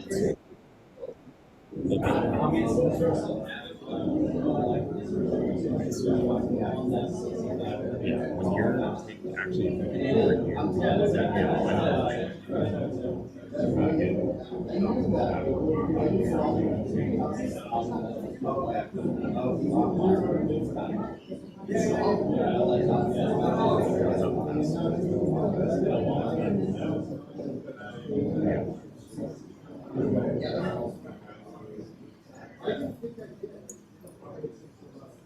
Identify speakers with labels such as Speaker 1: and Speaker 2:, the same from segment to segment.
Speaker 1: Yeah, when you're actually thinking over here,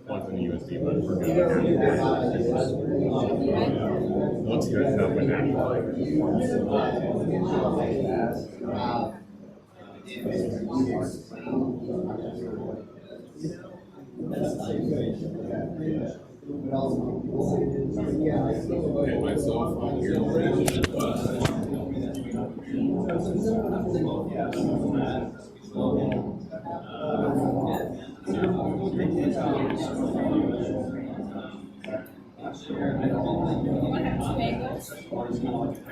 Speaker 1: plug in the USB, but we're good. It looks good enough with that. Okay, myself on here.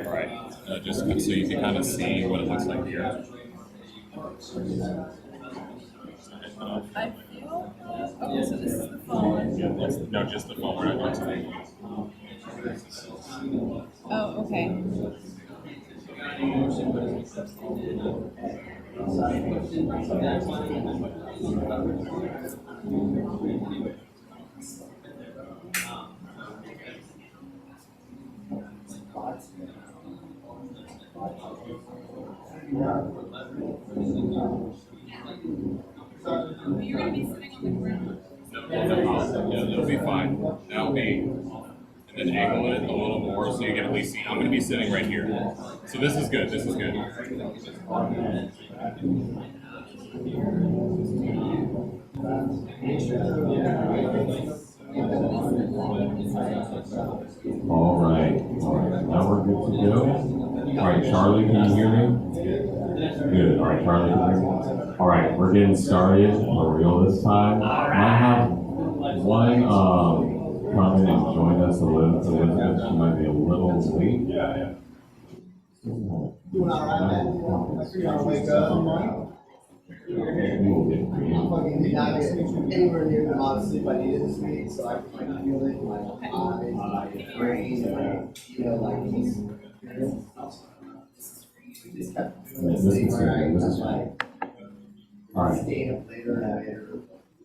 Speaker 1: Right. Just so you can kind of see what it looks like here.
Speaker 2: I feel. Okay, so this is the phone.
Speaker 1: Yeah, no, just the phone. We're not doing anything.
Speaker 2: Oh, okay. You're going to be sitting on the ground.
Speaker 1: Yeah, it'll be fine. That'll be, and then angle it a little more so you can at least see. I'm going to be sitting right here. So this is good. This is good. All right. Now we're good to go. All right, Charlie, can you hear me? Good. All right, Charlie, can you hear me? All right, we're getting started for real this time. I have one come in and join us, Elizabeth. She might be a little late.
Speaker 3: Doing all right, man. You gotta wake up.
Speaker 1: We will get through.
Speaker 3: Fucking did not get anywhere near the amount of sleep I needed this week, so I can like feel it in my eyes, my brain, you know, like these. This is
Speaker 1: good. This is
Speaker 3: like
Speaker 1: all right.
Speaker 3: staying up later and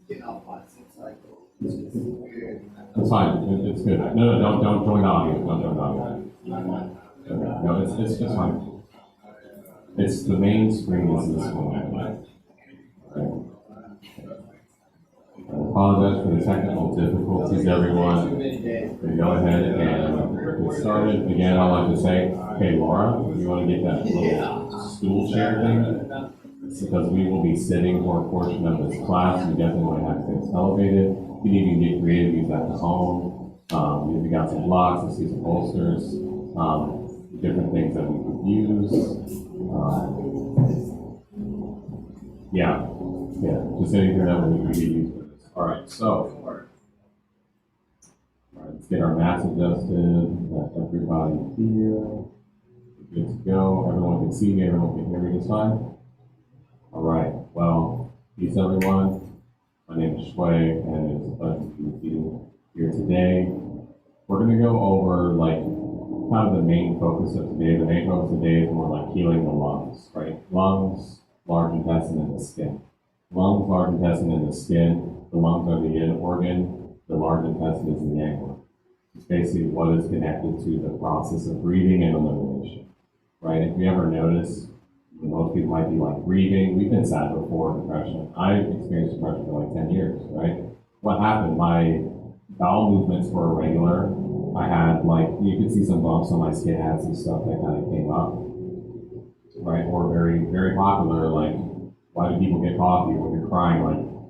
Speaker 3: getting off by 6 cycle. It's just weird.
Speaker 1: It's fine. It's good. No, don't join the audio. Don't join the audio. No, it's just fine. It's the main screen is this one. I apologize for the technical difficulties, everyone. We go ahead and get started. Again, I'd like to say, hey, Laura, you want to get that little stool chair thing? It's because we will be sitting for a portion of this class. We definitely want to have things elevated. You can even get creative, use that at home. We got some blocks, let's see some bolsters, different things that we could use. Yeah, just anything that we could use for this. All right, so let's get our mats adjusted. Got everybody here. Good to go. Everyone can see me. Everyone can hear me this time. All right. Well, peace, everyone. My name is Shui, and it's a pleasure to be with you here today. We're going to go over kind of the main focus of today. The main focus of today is more like healing the lungs, right? Lungs, large intestine, and the skin. Lungs, large intestine, and the skin. The lungs are the in organ. The large intestine is the yang organ. It's basically what is connected to the process of breathing and elimination, right? If you ever notice, most people might be like breathing. We've been sad before depression. I experienced depression for like 10 years, right? What happened? My bowel movements were irregular. I had you could see some bumps on my skin, I had some stuff that kind of came up, right? Or very, very popular, why do people get coffee when you're crying?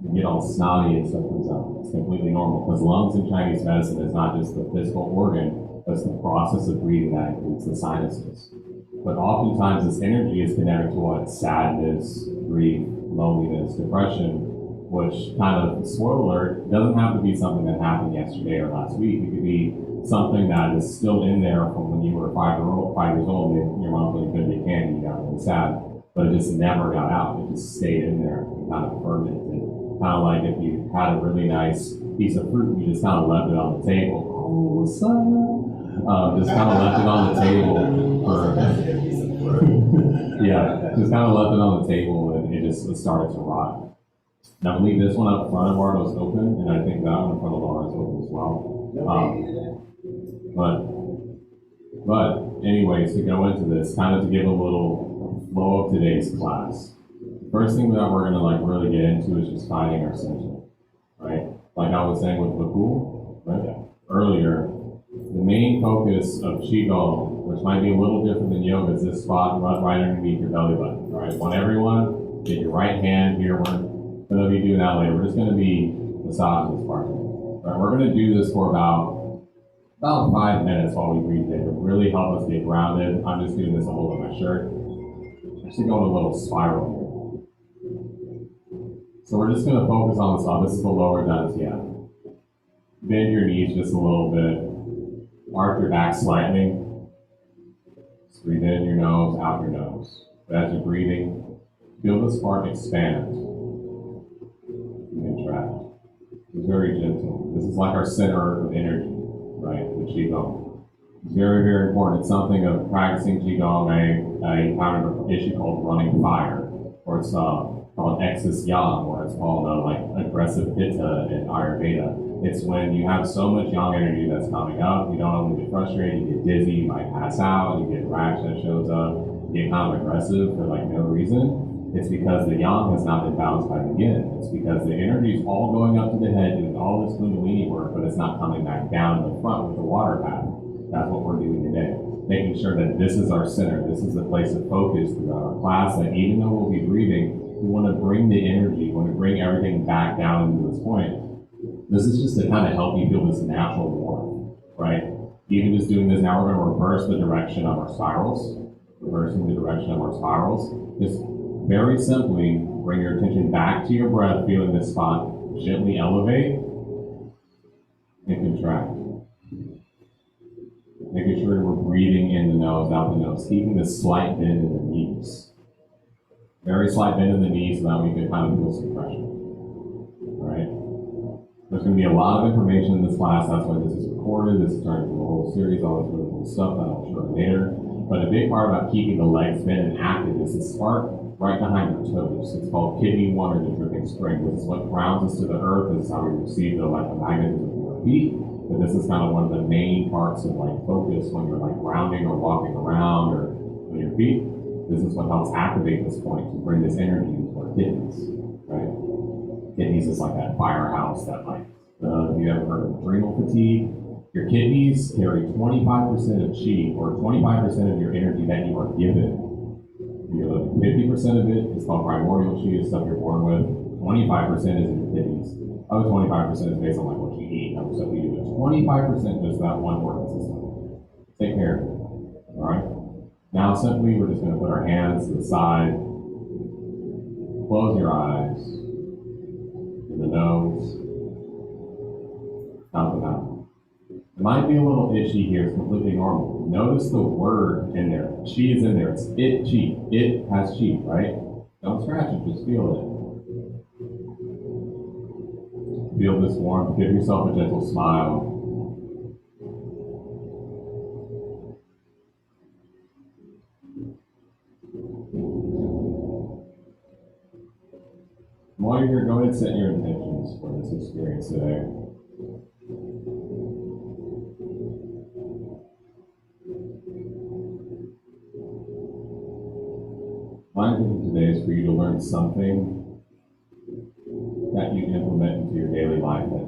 Speaker 1: You get all snotty and stuff comes up. It's completely normal because lungs in Chinese medicine is not just the physical organ, but it's the process of breathing that includes the sinuses. But oftentimes this energy is connected to what? Sadness, grief, loneliness, depression, which kind of, spoiler alert, doesn't have to be something that happened yesterday or last week. It could be something that is still in there from when you were 5 years old and your mom really couldn't be candy, you got really sad. but it just never got out. It just stayed in there and kind of fermented. Kind of like if you had a really nice piece of fruit and you just kind of left it on the table. Oh, what's up? Just kind of left it on the table for, yeah, just kind of left it on the table and it started to rot. Now I believe this one up front of ours was open, and I think that one in front of ours is open as well. But anyways, to go into this, kind of to give a little flow of today's class. The first thing that we're gonna like really get into is just finding our center, right? Like I was saying with the pool, right? Earlier, the main focus of Qigong, which might be a little different than yoga, is this spot right underneath your belly button, right? Want everyone, get your right hand here. We're gonna be doing that later. We're just gonna be massaging this part, right? We're gonna do this for about 5 minutes while we breathe in. It will really help us get grounded. I'm just doing this to hold up my shirt. Actually going a little spiral here. So we're just gonna focus on this. This is the lower dantian. Bend your knees just a little bit. Arch your back slightly. Just breathe in your nose, out your nose. But as you're breathing, feel this part expand and contract. It's very gentle. This is like our center of energy, right? The Qigong. It's very, very important. It's something of practicing Qigong. I encountered an issue called running fire, or it's called excess yang, or it's called like aggressive pitta in Ayurveda. It's when you have so much yang energy that's coming up, you don't only get frustrated, you get dizzy, you might pass out, you get rash that shows up, you get kind of aggressive for like no reason. It's because the yang has not been balanced by the yin. It's because the energy is all going up to the head, doing all this kundalini work, but it's not coming back down to the front with the water path. That's what we're doing today. Making sure that this is our center, this is the place of focus throughout our class, that even though we'll be breathing, we want to bring the energy, we want to bring everything back down into this point. This is just to kind of help you feel this natural warmth, right? Even just doing this, now we're going to reverse the direction of our spirals. Reversing the direction of our spirals. Just very simply bring your attention back to your breath, feeling this spot gently elevate and contract. Making sure we're breathing in the nose, out the nose, keeping this slight bend in the knees. Very slight bend in the knees so that we can kind of feel some pressure. All right? There's going to be a lot of information in this class. That's why this is recorded. This is turning into a whole series, all this really cool stuff that I'll show later. But a big part about keeping the legs bent and active is this part right behind your toes. It's called kidney one, or the dripping spring. This is what grounds us to the earth. This is how we receive the electromagnetism from our feet. But this is kind of one of the main parts of like focus when you're like grounding or walking around or on your feet. This is what helps activate this point to bring this energy into our kidneys, right? Kidneys is like that firehouse that like, if you ever heard of adrenal fatigue, your kidneys carry 25% of chi, or 25% of your energy that you are given. You're looking 50% of it is called primordial chi, is stuff you're born with. 25% is in your kidneys. Other 25% is based on like what you eat, how much stuff you do. 25% just that one organ system. Take care of it. All right. Now simply we're just going to put our hands to the side. Close your eyes. In the nose. Out the mouth. It might be a little itchy here. It's completely normal. Notice the word in there. Chi is in there. It's it chi. It has chi, right? Don't scratch it. Just feel it. Feel this warmth. Give yourself a gentle smile. While you're here, go ahead and set your intentions for this experience today. My intention today is for you to learn something that you implement into your daily life that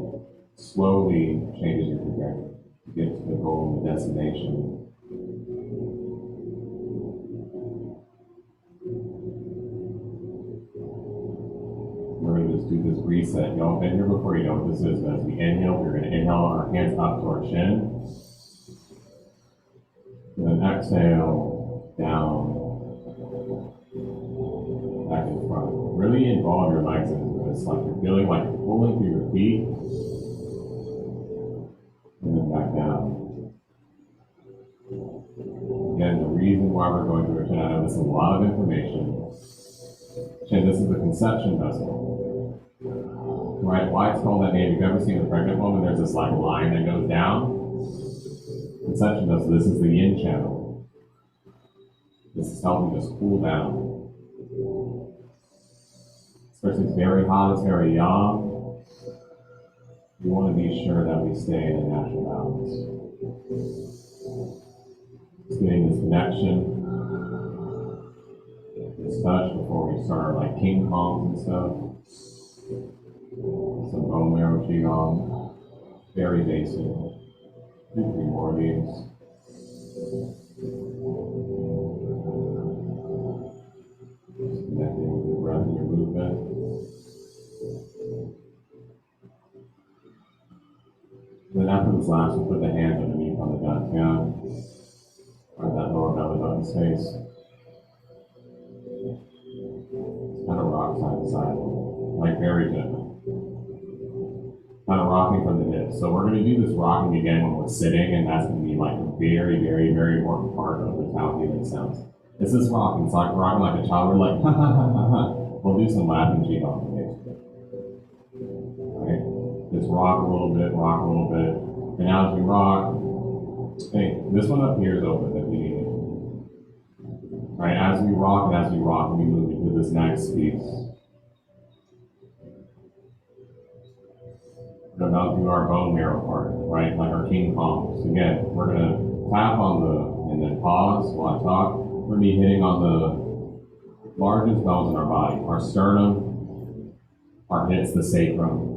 Speaker 1: slowly changes your trajectory to get to the goal and the destination. We're going to just do this reset. Y'all been here before, you know what this is. As we inhale, we're going to inhale our hands up to our chin. And then exhale down, back in front. Really involve your legs into this, like you're feeling like you're pulling through your feet. And then back down. Again, the reason why we're going through nutrition. I know this is a lot of information. And this is the conception vessel. Right? Why it's called that name? You've ever seen a pregnant woman? There's this like line that goes down. Conception vessel. This is the yin channel. This is helping us cool down. Especially it's very hot, it's very young. We want to be sure that we stay in a natural balance. Just getting this connection, this touch before we start like Qigong and stuff. Some bone marrow Qigong, very basic. 2, 3 more of these. Just connecting with your breath and your movement. Then after this last, we'll put the hand underneath on the dantian, or that lower belly button space. Just kind of rock side to side, like very gently. Kind of rocking from the hips. So we're going to do this rocking again when we're sitting, and that's going to be like a very, very, very important part of the how healing sounds. This is rocking. It's like rocking like a child. We're like, ha ha ha ha ha. We'll do some laughing Qigong today. Right? Just rock a little bit, rock a little bit. And now as we rock, hey, this one up here is open if you need it. Right? As we rock, we move into this next piece. We're about to do our bone marrow part, right? Like our Qigong. So again, we're going to tap on and then pause while I talk. We're going to be hitting on the largest bones in our body. Our sternum, our hips, the sacrum.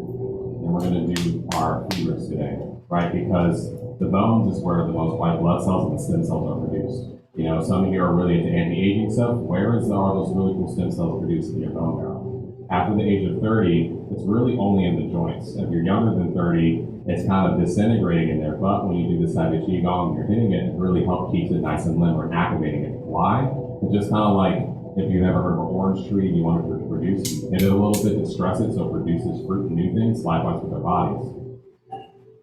Speaker 1: And we're going to do our femurs today, right? Because the bones is where the most white blood cells and the stem cells are produced. You know, some of you are really into anti-aging stuff. Where are those really cool stem cells produced in your bone marrow? After the age of 30, it's really only in the joints. If you're younger than 30, it's kind of disintegrating in there. But when you do this type of Qigong and you're hitting it, it really helps keep it nice and limber and activating it. Why? It's just kind of like if you've ever heard of an orange tree and you want it to produce, you hit it a little bit to stress it so it produces fruit and new things, likewise with our bodies.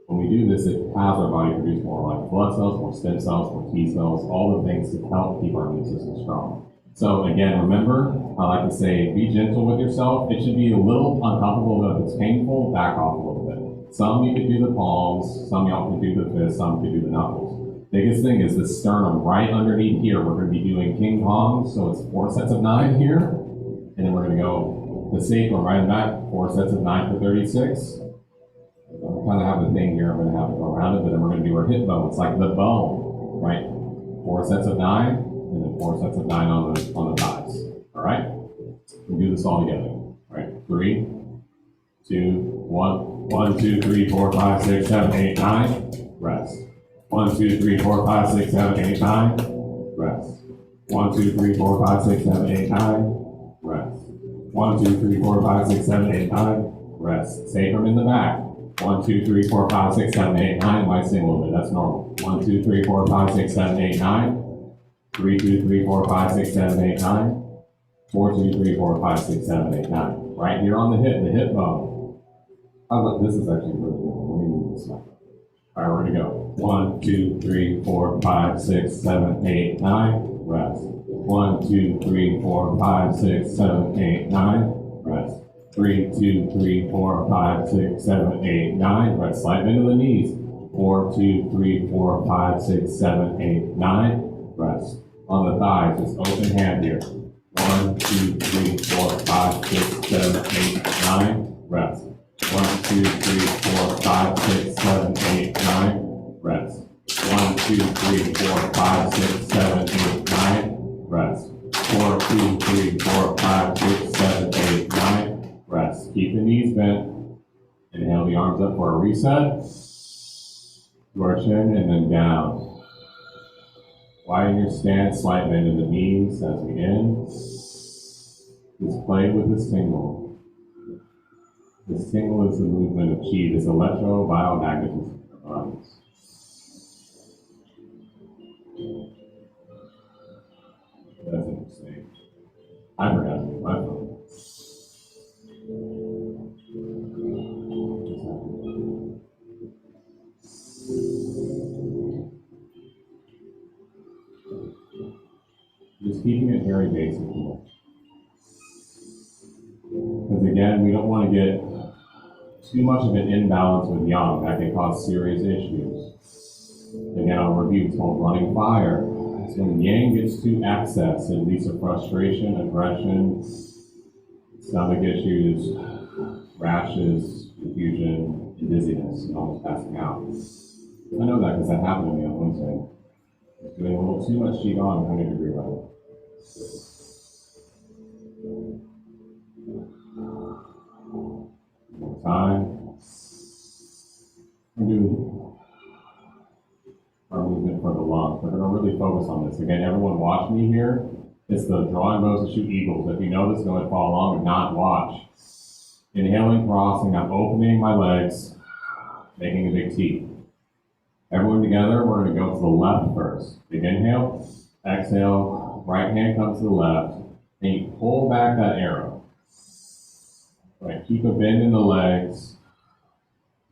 Speaker 1: When we do this, it has our body produce more like blood cells, more stem cells, more T cells, all the things to help keep our immune system strong. So again, remember, I like to say, be gentle with yourself. It should be a little uncomfortable, but if it's painful, back off a little bit. Some you can do the palms, some y'all can do the fists, some can do the knuckles. Biggest thing is the sternum right underneath here. We're going to be doing Qigong, so it's 4 sets of 9 here. And then we're going to go the sacrum right in back, 4 sets of 9 for 36. I kind of have the thing here, I'm going to have to go around it, but then we're going to do our hip bone. It's like the bone, right? 4 sets of 9, and then 4 sets of 9 on the thighs. All right? We'll do this all together. All right? 3, 2, 1. 1, 2, 3, 4, 5, 6, 7, 8, 9. Rest. 1, 2, 3, 4, 5, 6, 7, 8, 9. Rest. 1, 2, 3, 4, 5, 6, 7, 8, 9. Rest. 1, 2, 3, 4, 5, 6, 7, 8, 9. Rest. Sacrum in the back. 1, 2, 3, 4, 5, 6, 7, 8, 9. Might sing a little bit. That's normal. 1, 2, 3, 4, 5, 6, 7, 8, 9. 3, 2, 3, 4, 5, 6, 7, 8, 9. 4, 2, 3, 4, 5, 6, 7, 8, 9. Right here on the hip bone. This is actually really good. Let me move this up. All right, we're going to go. 1, 2, 3, 4, 5, 6, 7, 8, 9. Rest. 1, 2, 3, 4, 5, 6, 7, 8, 9. Rest. 3, 2, 3, 4, 5, 6, 7, 8, 9. Rest. Slide into the knees. 4, 2, 3, 4, 5, 6, 7, 8, 9. Rest. On the thighs, just open hand here. 1, 2, 3, 4, 5, 6, 7, 8, 9. Rest. 1, 2, 3, 4, 5, 6, 7, 8, 9. Rest. 1, 2, 3, 4, 5, 6, 7, 8, 9. Rest. 4, 2, 3, 4, 5, 6, 7, 8, 9. Rest. Keep the knees bent. Inhale the arms up for a reset. To our chin and then down. Widen your stance, slight bend in the knees as we end. Just play with this tingle. This tingle is the movement of Qi, this electrobiomagnetism of our bodies. That's interesting. I forgot to do my phone. Just again, we don't want to get too much of an imbalance with yang. That can cause serious issues. Again, I'll review. It's called running fire. It's when yang gets to excess, it leads to frustration, aggression, stomach issues, rashes, confusion, and dizziness, and almost passing out. I know that because that happened to me on Wednesday. I was doing a little too much Qigong at 100-degree level. More time. We're doing our movement for the lungs. We're going to really focus on this. Again, everyone watch me here. It's the drawing bows to shoot eagles. If you know this, go ahead and follow along. If not, watch. Inhaling, crossing. I'm opening my legs, making a big T. Everyone together, we're going to go to the left first. Big inhale, exhale, right hand comes to the left, and you pull back that arrow. Right, keep a bend in the legs,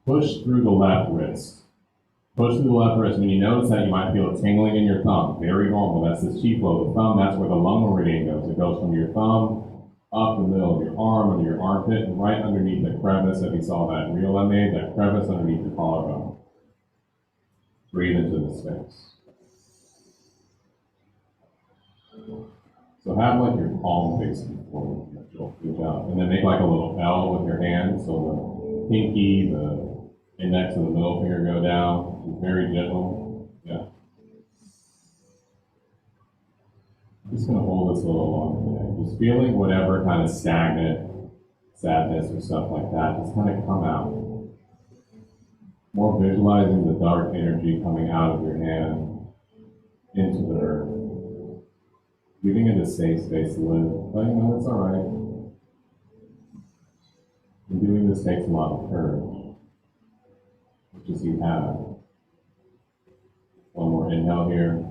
Speaker 1: push through the left wrist. Push through the left wrist. When you notice that, you might feel it tingling in your thumb. Very normal. That's this chi flow. The thumb, that's where the lung meridian goes. It goes from your thumb up the middle of your arm, under your armpit, and right underneath the crevice. If you saw that reel I made, that crevice underneath your collarbone. Breathe into the space. So have like your palm facing forward. Good job. And then make like a little L with your hand. So the pinky, the index, and the middle finger go down. Very gentle. Yeah. I'm just going to hold this a little longer today. Just feeling whatever kind of stagnant sadness or stuff like that, just kind of come out. More visualizing the dark energy coming out of your hand into the earth. Giving it a safe space to live. But you know, it's all right. And doing this takes a lot of courage, which is you have. One more inhale here.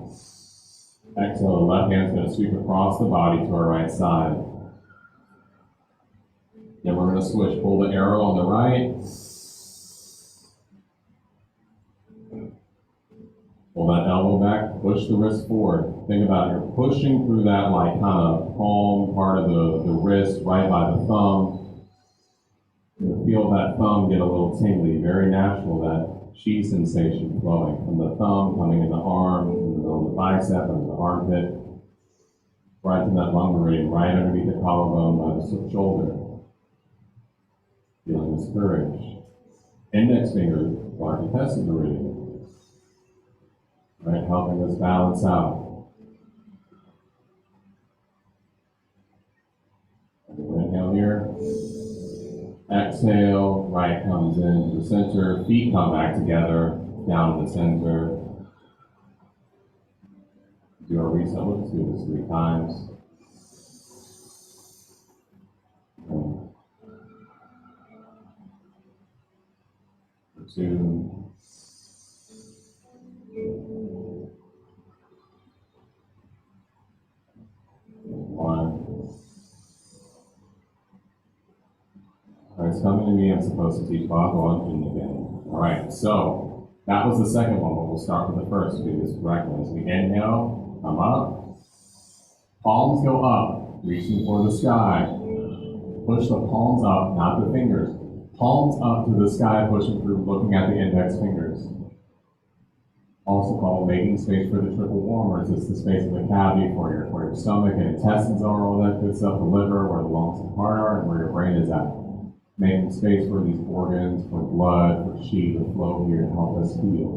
Speaker 1: Exhale, the left hand's going to sweep across the body to our right side. Then we're going to switch. Pull the arrow on the right. Pull that elbow back, push the wrist forward. Think about it, you're pushing through that like kind of palm part of the wrist right by the thumb. You'll feel that thumb get a little tingly, very natural, that chi sensation flowing from the thumb, coming in the arm, in the middle of the bicep, and the armpit, right to that lung meridian, right underneath the collarbone by the shoulder. Feeling this courage. Index finger, large intestine meridian. Right, helping us balance out. Inhale here. Exhale, right comes into the center. Feet come back together, down to the center. Do our reset. Let's do this 3 times. For 2. 1. Alright, it's coming to me. I'm supposed to teach Bhagavad again. Alright, so that was the second one, but we'll start with the first to do this correctly. As we inhale, come up. Palms go up, reaching for the sky. Push the palms up, not the fingers. Palms up to the sky, pushing through, looking at the index fingers. Also called making space for the triple warmers. It's the space in the cavity where your stomach and intestines are, all that good stuff, the liver, where the lungs and heart are, and where your brain is at. Making space for these organs, for blood, for chi to flow here to help us heal.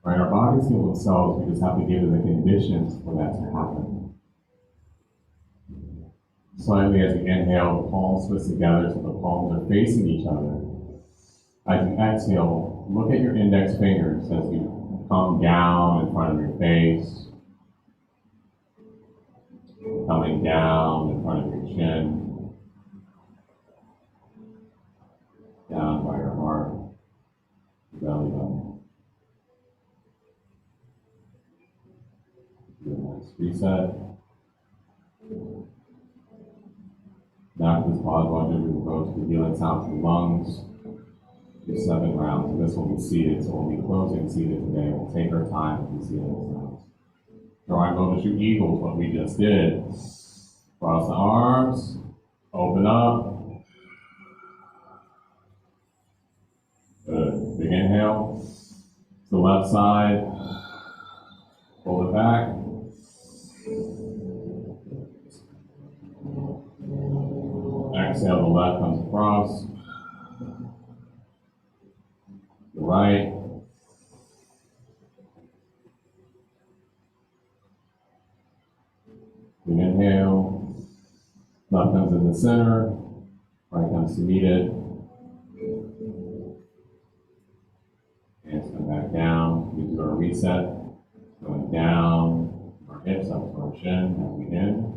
Speaker 1: Right, our bodies heal themselves, we just have to give it the conditions for that to happen. Slightly as you inhale, the palms twist together so the palms are facing each other. As you exhale, look at your index fingers as you come down in front of your face, coming down in front of your chin, down by your heart, belly button. Do a nice reset. Now for this pause, we will go to the healing sound from the lungs. Do 7 rounds, and this will be seated, so we'll be closing seated today. We'll take our time with these healing sounds. Drawing bow to shoot eagles, what we just did. Cross the arms, open Open up. Good. Big inhale. To the left side. Pull it back. Exhale, the left comes across. The right. Big inhale. Left comes in the center. Right comes to meet it. Hands come back down. We do our reset. Going down. Our hips up to our chin. Moving in.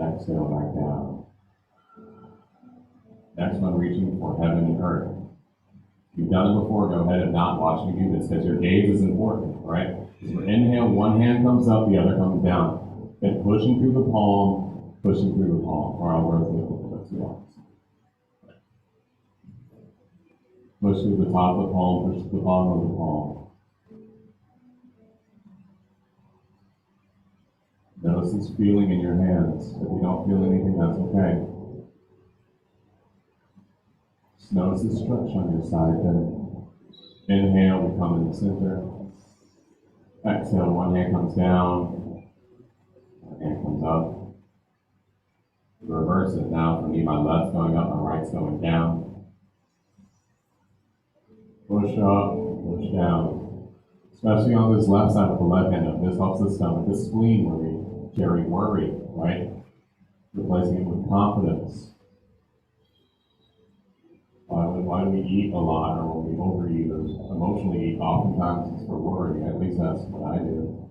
Speaker 1: Exhale back down. Next one, reaching for heaven and earth. If you've done it before, go ahead and not watch me do this because your gaze is important, right? As we inhale, one hand comes up, the other comes down. Then pushing through the palm, or I'll rotate a little bit too. Push through the top of the palm, push to the bottom of the palm. Notice this feeling in your hands. If you don't feel anything, that's okay. Just notice the stretch on your side. Then inhale, we come in the center. Exhale, one hand comes down, one hand comes up. Reverse it now. For me, my left's going up, my right's going down. Push up, push down. Especially on this left side of the left hand, this helps the stomach, the spleen, where we carry worry, right? Replacing it with confidence. Why do we eat a lot, or when we overeat, or emotionally eat? Oftentimes it's for worry. At least that's what I do.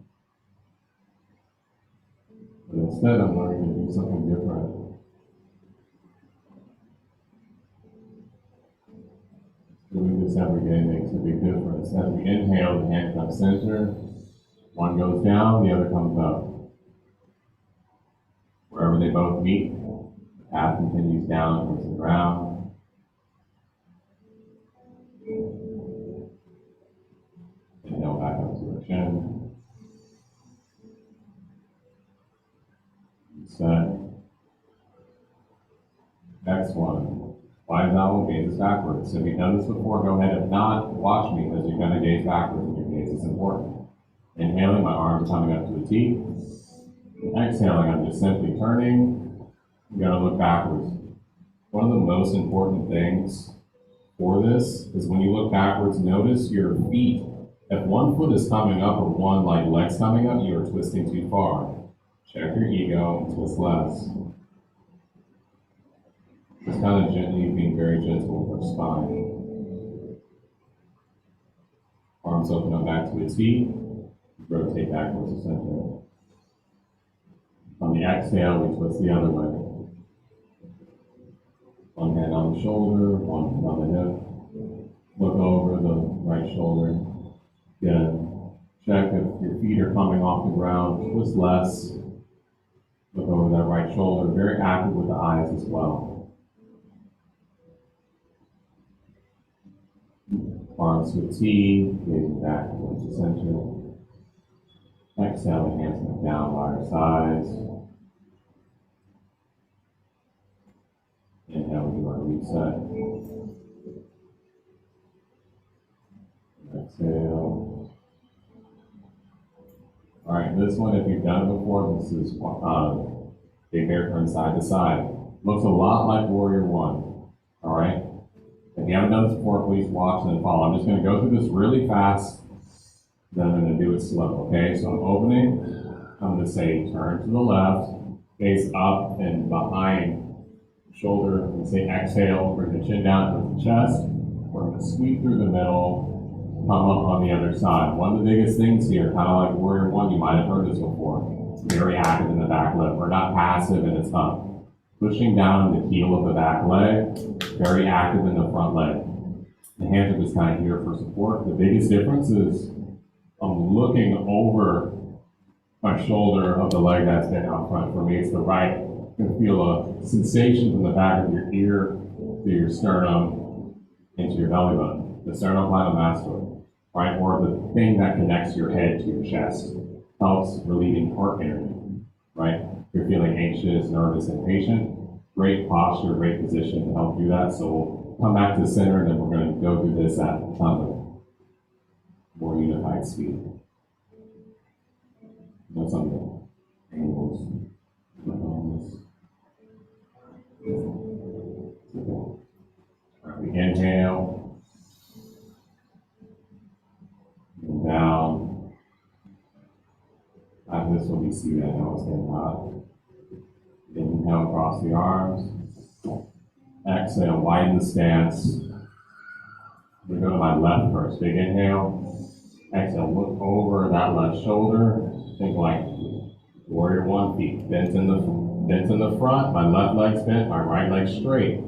Speaker 1: But instead, I'm learning to do something different. Doing this every day makes a big difference. As we inhale, the hand comes center. One goes down, the other comes up. Wherever they both meet, the path continues down towards the ground. Inhale back up to our chin. Reset. Next one. Wide vowel gazes backwards. So if you've done this before, go ahead and not watch me because you're going to gaze backwards and your gaze is important. Inhaling, my arms coming up to the T. Exhaling, I'm just simply turning. You gotta look backwards. One of the most important things for this is when you look backwards, notice your feet. If one foot is coming up or one leg's coming up, you are twisting too far. Check your ego and twist less. Just kind of gently being very gentle with our spine. Arms open up back to a T. Rotate back towards the center. On the exhale, we twist the other way. One hand on the shoulder, one hand on the hip. Look over the right shoulder. Again, check if your feet are coming off the ground. Twist less. Look over that right shoulder. Very active with the eyes as well. Arms to a T, gazing back towards the center. Exhale, the hands come down by our sides. Inhale, we do our reset. Exhale. All right, this one, if you've done it before, this is big bear turn side to side. Looks a lot like Warrior One. All right. If you haven't done this before, please watch and then follow. I'm just going to go through this really fast. Then I'm going to do it slow. Okay. So I'm opening. I'm going to say turn to the left, gaze up and behind. Shoulder, and say exhale, bring the chin down towards the chest. We're going to sweep through the middle, come up on the other side. One of the biggest things here, kind of like Warrior One, you might have heard this before. It's very active in the back leg. We're not passive and it's up. Pushing down the heel of the back leg, very active in the front leg. The hands are just kind of here for support. The biggest difference is I'm looking over my shoulder of the leg that's been out front. For me, it's the right. You can feel a sensation from the back of your ear to your sternum into your belly button, the sternocleidomastoid, right? Or the thing that connects your head to your chest, helps relieving heart energy. right? If you're feeling anxious, nervous, impatient, great posture, great position to help do that. So we'll come back to the center, and then we're going to go through this at a ton of more unified speed. You know, some of the angles. We inhale, and down. After this will be seated. I know it's getting hot. Inhale across the arms. Exhale, widen the stance. We go to my left first. Big inhale. Exhale, look over that left shoulder. Think like warrior one, feet bent in the front. My left leg's bent, my right leg straight.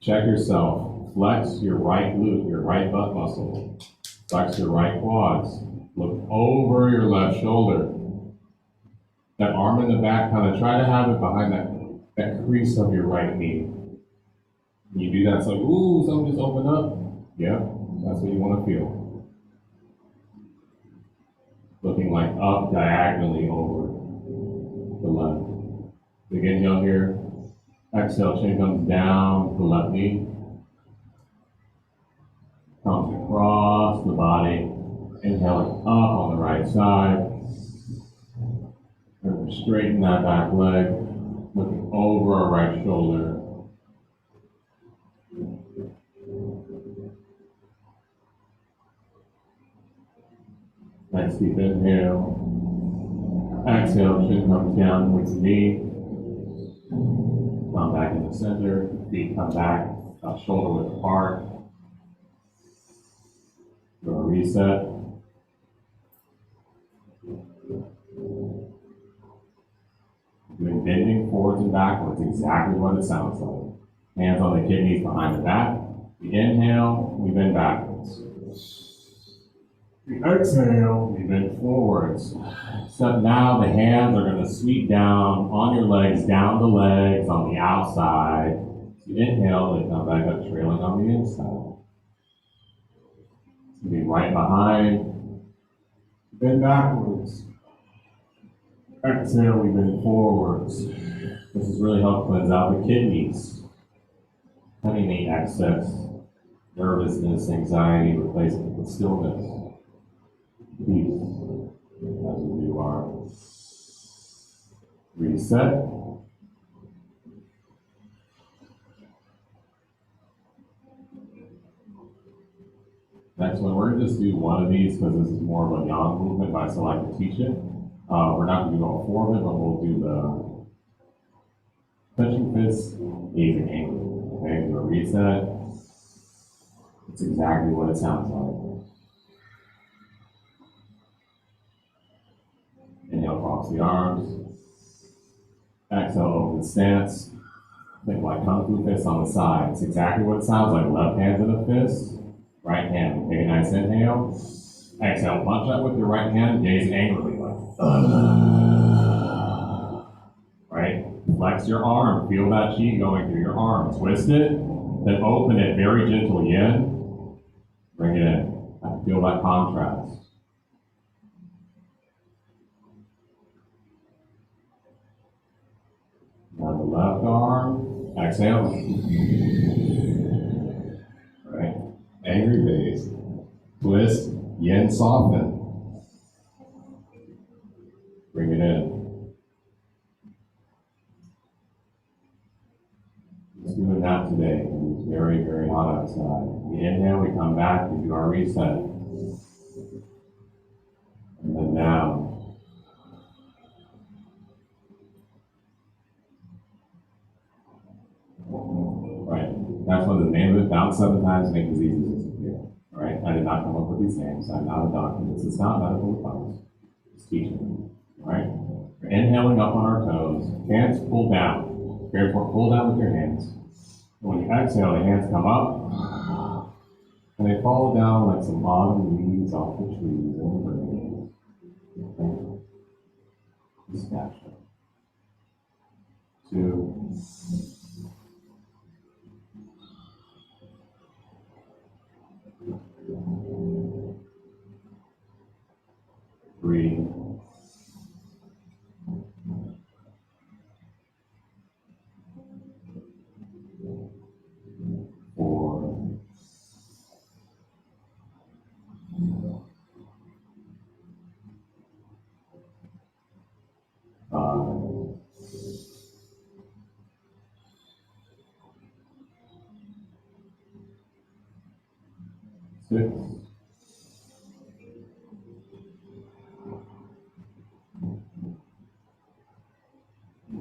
Speaker 1: Check yourself. Flex your right glute, your right butt muscle. Flex your right quads. Look over your left shoulder. That arm in the back, kind of try to have it behind that crease of your right knee. When you do that, it's like, ooh, something just opened up. Yeah, that's what you want to feel. Looking like up diagonally over the left. Big inhale here. Exhale, chin comes down the left knee. Comes across the body. Inhaling up on the right side. Straighten that back leg. Looking over our right shoulder. Nice deep inhale. Exhale, chin comes down towards the knee. Come back in the center. Feet come back. Shoulder width apart. Do a reset. Doing bending forwards and backwards, exactly what it sounds like. Hands on the kidneys behind the back. We inhale, we bend backwards. We exhale, we bend forwards. So now the hands are going to sweep down on your legs, down the legs on the outside. So you inhale, they come back up, trailing on the inside. So be right behind, bend backwards. Exhale, we bend forwards. This has really helped cleanse out the kidneys. Cutting any excess nervousness, anxiety, replacing it with stillness, peace, as we do our reset. Next one, we're going to just do one of these because this is more of a yang movement, but I still like to teach it. We're not going to do all four of it, but we'll do the touching fists, gazing angle. Okay, do a reset. It's exactly what it sounds like. Inhale across the arms. Exhale, open stance. Think like kung fu fist on the side. It's exactly what it sounds like. Left hand to the fist, right hand. Take a nice inhale. Exhale, punch up with your right hand, gaze angrily like. Right? Flex your arm. Feel that chi going through your arm. Twist it, then open it. Very gentle yin. Bring it in. Feel that contrast. Now the left arm. Exhale. Right? Angry face. Twist. Yin soften. Bring it in. Just doing that today. It's very, very hot outside. We inhale, we come back, we do our reset. And then down. Right. That's what the name of it. Bounce 7 times, make diseases disappear. Right? I did not come up with these names. I'm not a doctor. This is not medical advice. It's teaching. Right? We're inhaling up on our toes. Hands pull down. Therefore, pull down with your hands. When you exhale, the hands come up. And they fall down like some autumn leaves off the trees in the breeze. Okay? Just catch them. 2. 3. 5, 6,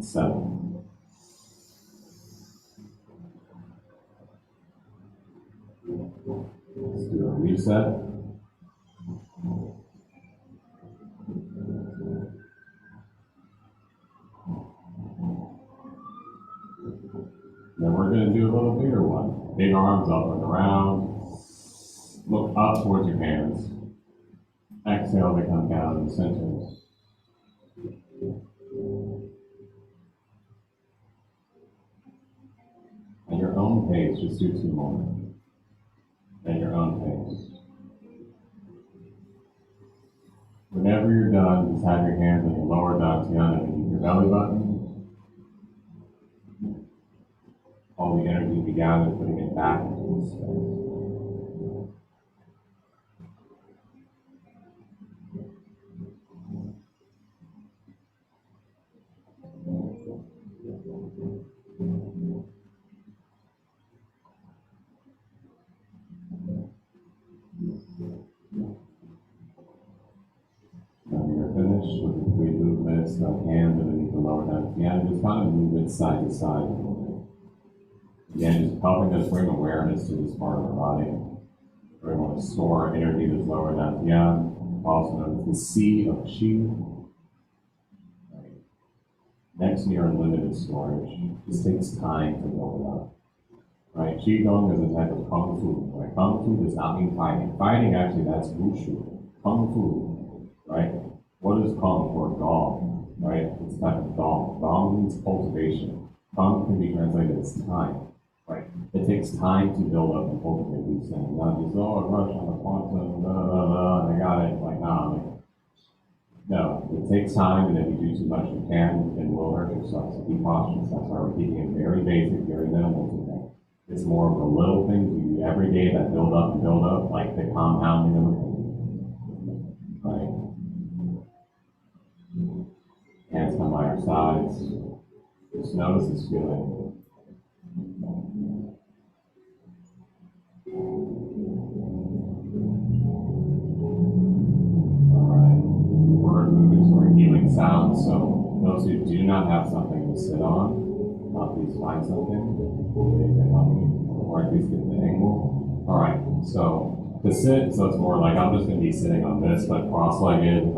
Speaker 1: 7. Let's do a reset. Then we're going to do a little bigger one. Big arms up and around. Look up towards your hands. Exhale to come down in the center. At your own pace, just do 2 more. At your own pace. Whenever you're done, just have your hands on your lower dantian underneath your belly button. All the energy be gathered, putting it back into the space. When you're finished with the 3 movements, the hands underneath the lower dantian, just kind of move it side to side. Again, just helping us bring awareness to this part of our body. We want to store energy that's lower dantian, also known as the sea of Qi. Right. Next to your unlimited storage. This takes time to build it up. Right? Qigong is a type of kung fu. Right? Kung fu does not mean fighting. Fighting, actually, that's wushu. Kung fu, right? What is kung or gong? Right? It's a type of gong. Gong means cultivation. Kung can be translated as time. Right. It takes time to build up and cultivate these things. Not just, oh, I rush on the quantum, I got it. Like, nah, no, it takes time, and if you do too much, you can and will hurt yourself. So be cautious. That's why we're keeping it very basic, very minimal today. It's more of the little things you do every day that build up and build up, like the compounding of it. Right? Hands come by your sides. Just notice this feeling. Healing sounds. So those who do not have something to sit on, please find something that can help me, or at least get the angle. All right. So to sit, so it's more like I'm just going to be sitting on this, but cross-legged.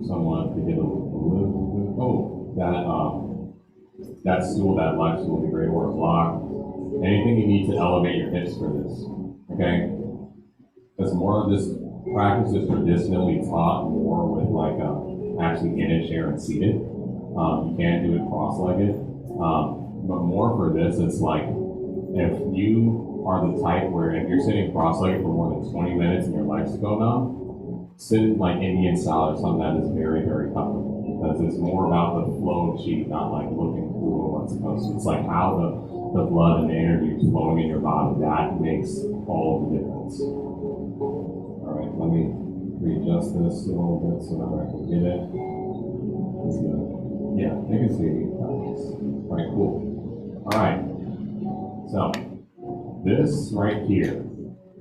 Speaker 1: Someone could get a little bit. Oh, that stool, that left stool, would be great, or a block. Anything you need to elevate your hips for this. Okay. Because more of this practice is traditionally taught more with like actually in a chair and seated. You can do it cross-legged. But more for this, it's like if you are the type where if you're sitting cross-legged for more than 20 minutes and your legs go numb, sit like Indian style or something that is very, very comfortable. Because it's more about the flow of chi, not like looking cool or what's supposed to. It's like how the blood and the energy is flowing in your body. That makes all the difference. All right, let me readjust this a little bit so that I can get it. Yeah, they can see me. All right, cool. All right, so this right here,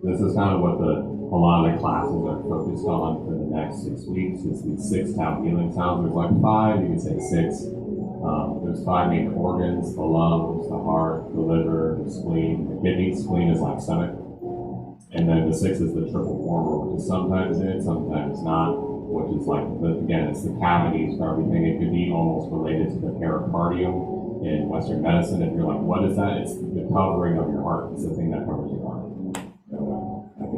Speaker 1: this is kind of what a lot of the classes are focused on for the next 6 weeks. It's these 6 tau healing sounds. There's like 5, you can say 6. There's 5 main organs: the lungs, the heart, the liver, the spleen. The kidney, spleen is like stomach. And then the 6 is the triple former, which is sometimes it, sometimes not, which is like, again, it's the cavities for everything. It could be almost related to the pericardium in Western medicine. If you're like, what is that? It's the covering of your heart. It's the thing that covers your heart. So, like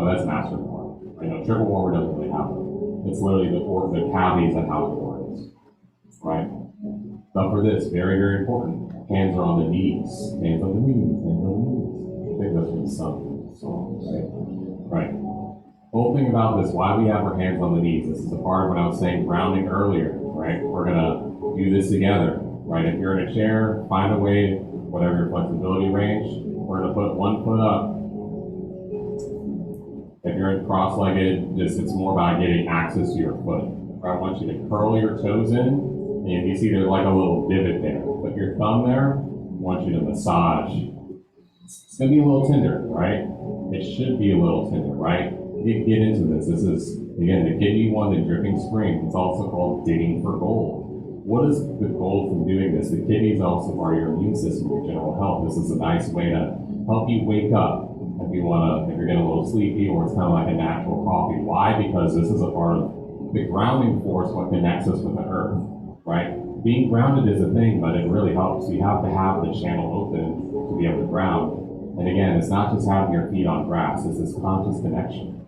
Speaker 1: that's master form. I know triple former doesn't really have it. It's literally the cavities that house the organs, right? But for this, very, very important. Hands are on the knees. Hands on the knees. Hands on the knees. I think that's from some song, right? Whole thing about this, why we have our hands on the knees. This is the part when I was saying grounding earlier, right? We're gonna do this together, right? If you're in a chair, find a way, whatever your flexibility range. We're gonna put one foot up. If you're in cross-legged, it's more about getting access to your foot, I want you to curl your toes in, and you see there's like a little divot there. Put your thumb there. I want you to massage. It's gonna be a little tender, right? It should be a little tender, right? Get into this. This is, again, the kidney one, the dripping spring. It's also called digging for gold. What is the goal from doing this? The kidneys also are your immune system, your general health. This is a nice way to help you wake up if you want to, if you're getting a little sleepy, or it's kind of like a natural coffee. Why? Because this is a part of the grounding force, what connects us with the earth, right? Being grounded is a thing, but it really helps. You have to have the channel open to be able to ground. And again, it's not just having your feet on grass, it's this conscious connection.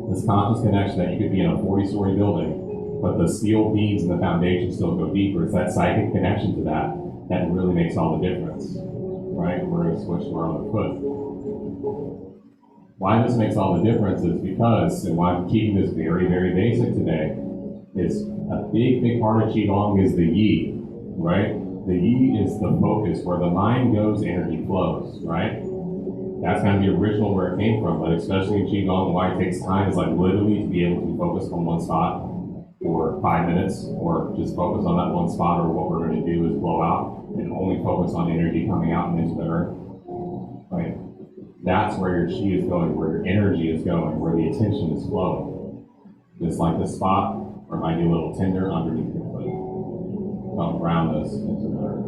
Speaker 1: This conscious connection that you could be in a 40-story building, but the steel beams and the foundation still go deeper. It's that psychic connection to that that really makes all the difference, right? We're going to switch to our other foot. Why this makes all the difference is because, and why I'm keeping this very, very basic today, is a big, big part of Qigong is the Yi, right? The Yi is the focus. Where the mind goes, energy flows, right? That's kind of the original where it came from, but especially in Qigong, why it takes time is like literally to be able to focus on one spot for 5 minutes, or just focus on that one spot, or what we're going to do is blow out and only focus on energy coming out and into the earth, right? That's where your chi is going, where your energy is going, where the attention is flowing. Just like the spot, or might be a little tender underneath your foot. Help ground us into the earth,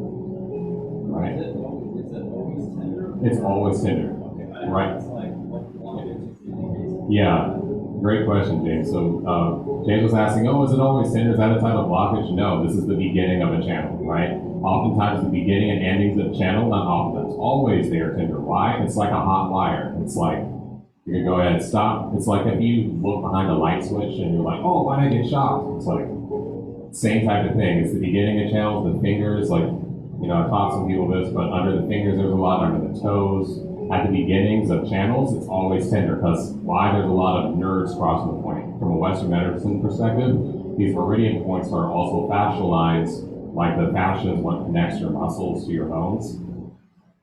Speaker 1: right?
Speaker 4: Is it always tender?
Speaker 1: It's always tender. Right.
Speaker 4: It's like what blockage?
Speaker 1: Yeah, great question, James. So James was asking, oh, is it always tender? Is that a type of blockage? No, this is the beginning of a channel, right? Oftentimes the beginning and endings of a channel, not oftentimes, always they are tender. Why? It's like a hot wire. It's like, you can go ahead and stop. It's like if you look behind a light switch and you're like, oh, why did I get shocked? It's like, same type of thing. It's the beginning of channels, the fingers, like, you know, I taught some people this, but under the fingers there's a lot, under the toes. At the beginnings of channels, it's always tender, because why? There's a lot of nerves crossing the point. From a Western medicine perspective, these meridian points are also fascial lines, like the fascia is what connects your muscles to your bones.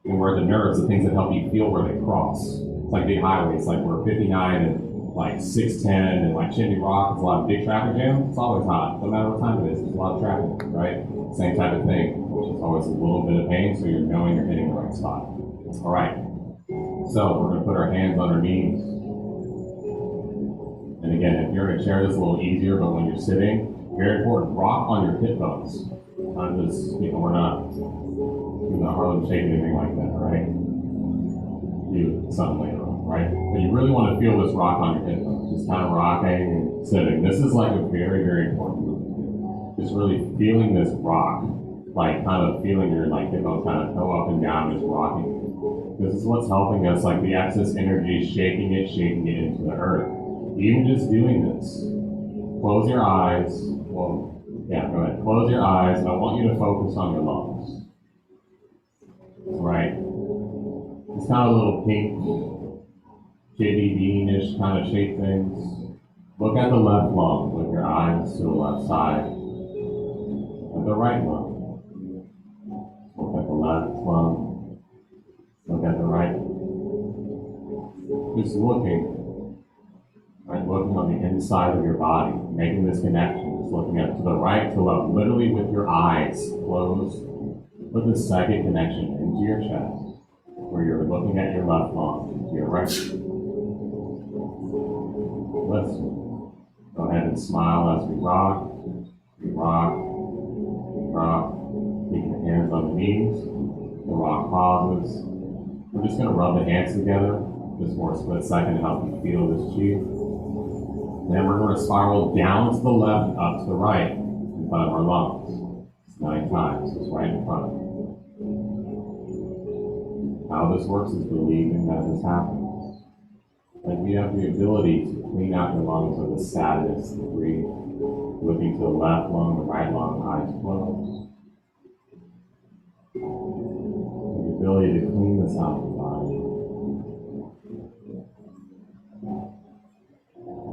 Speaker 1: And where the nerves, the things that help you feel where they cross. It's like big highways, like where 59 and like 610 and like Chimney Rock, there's a lot of big traffic jam. It's always hot, no matter what time it is, there's a lot of traffic, right? Same type of thing, which is always a little bit of pain, so you're knowing you're hitting the right spot. All right. So we're going to put our hands on our knees. And again, if you're in a chair, this is a little easier, but when you're sitting, very important, rock on your hip bones. Not just, you know, we're not Harlem Shake anything like that, right? Do something later on, right? But you really want to feel this rock on your hip bones, just kind of rocking and sitting. This is like a very, very important movement. Just really feeling this rock, like kind of feeling your like hip bones kind of go up and down, just rocking. This is what's helping us, like the excess energy, shaking it into the earth. Even just doing this. Close your eyes. Well, yeah, go ahead. Close your eyes, and I want you to focus on your lungs. Right? It's kind of a little pink, kidney beanish kind of shape things. Look at the left lung with your eyes to the left side. And the right lung. Look at the left lung. Look at the right. Just looking, right? Looking on the inside of your body, making this connection. Just looking at to the right, to left, literally with your eyes closed. Put the second connection into your chest, where you're looking at your left lung, to your right. Listen. Go ahead and smile as we rock. We rock. We rock. Keeping the hands on the knees. The rock pauses. We're just going to rub the hands together just for a split second to help you feel this chi. Then we're going to spiral down to the left and up to the right in front of our lungs. It's 9 times. It's right in front of you. How this works is believing that this happens. Like we have the ability to clean out your lungs with the sadness and breathe. Looking to the left lung, the right lung, eyes closed. The ability to clean this out of the body.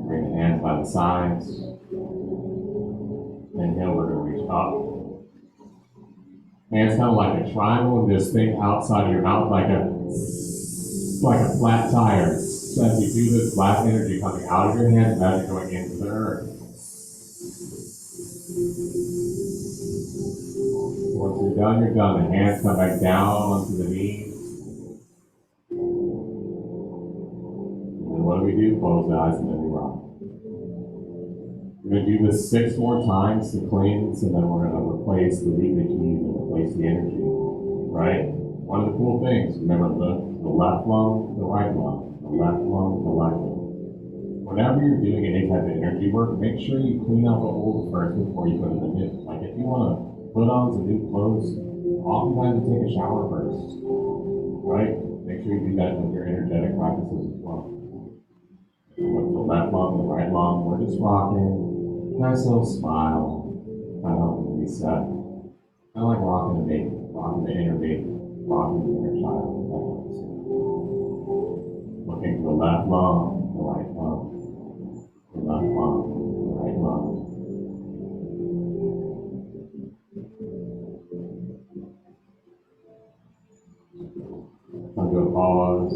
Speaker 1: Bring the hands by the sides. Inhale, we're going to reach up. Hands kind of like a triangle, and just think outside of your mouth like a flat tire. So as you do this, last energy coming out of your hands as you're going into the earth. Once you're done, you're done. The hands come back down onto the knees. And what do? Close the eyes and then we rock. We're going to do this 6 more times to cleanse, and then we're going to replace the leakage and replace the energy. Right? One of the cool things, remember the left lung, the right lung, the left lung, the right lung. Whenever you're doing any type of energy work, make sure you clean out the old first before you put in the new. Like if you want to put on some new clothes, oftentimes you take a shower first. Right? Make sure you do that with your energetic practices as well. With the left lung, the right lung, we're just rocking. Nice little smile, kind of helping reset. Kind of like rocking a baby, rocking the inner baby, rocking the inner child. Looking to the left lung, the right lung, the left lung, the right lung. Come to a pause.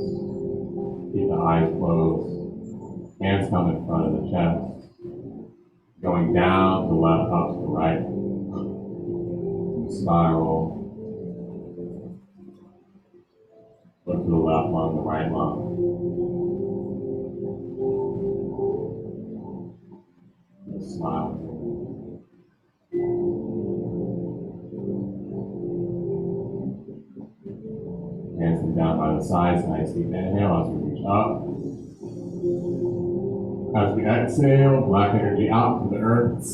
Speaker 1: Keep the eyes closed. Hands come in front of the chest. Going down to the left, up to the right. Spiral. Look to the left lung, the right lung. Just smile. Hands come down by the sides. Nice deep inhale as we reach up. As we exhale, black energy out to the earth.